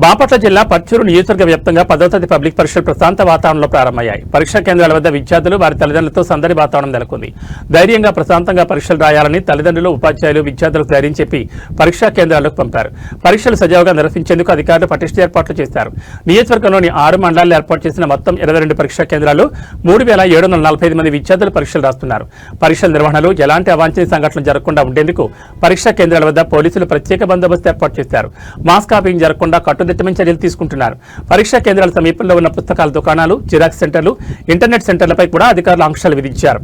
బాపట్ల జిల్లా పర్చూరు నియోజకవర్గ వ్యాప్తంగా 10వ తరగతి పబ్లిక్ పరీక్షలు ప్రశాంత వాతావరణంలో ప్రారంభమయ్యాయి. పరీక్షా కేంద్రాల వద్ద విద్యార్థులు వారి తల్లిదండ్రులతో సందడి వాతావరణం నెలకొంది. ధైర్యంగా ప్రశాంతంగా పరీక్షలు రాయాలని తల్లిదండ్రులు, ఉపాధ్యాయులు విద్యార్థులకు ధైర్యం చెప్పి పరీక్షా కేంద్రాలకు పంపారు. పరీక్షలు సజావుగా నిర్వహించేందుకు అధికారులు పటిష్ట ఏర్పాట్లు చేశారు. నియోజకవర్గంలోని 6 మండలాల్లో ఏర్పాటు చేసిన మొత్తం 22 పరీక్షా కేంద్రాలు 3745 మంది విద్యార్థులు పరీక్షలు రాస్తున్నారు. పరీక్షల నిర్వహణలో ఎలాంటి అవాంఛనీయ సంఘటనలు జరగకుండా ఉండేందుకు పరీక్షా కేంద్రాల వద్ద పోలీసులు ప్రత్యేక బందోబస్తు ఏర్పాటు చేశారు. మాస్ కాపీయింగ్ జరగకుండా కట్టుదిట్టమైన చర్యలు తీసుకుంటున్నారు. పరీక్షా కేంద్రాల సమీపంలో ఉన్న పుస్తకాల దుకాణాలు, జిరాక్స్ సెంటర్లు, ఇంటర్నెట్ సెంటర్లపై కూడా అధికారులు ఆంక్షలు విధించారు.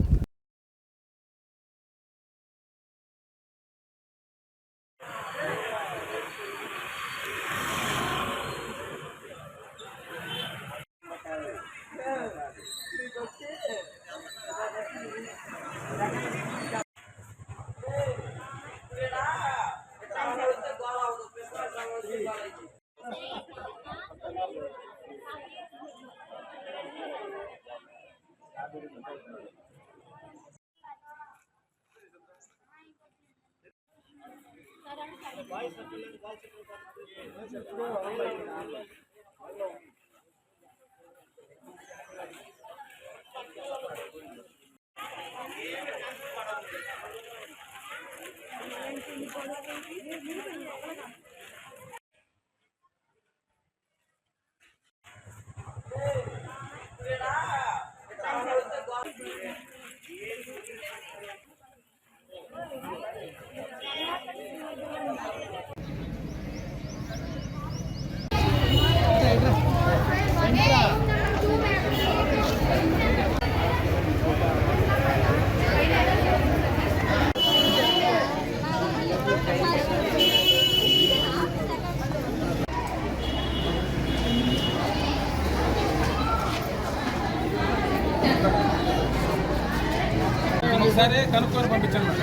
సరే కనుక్కొని పంపించండి.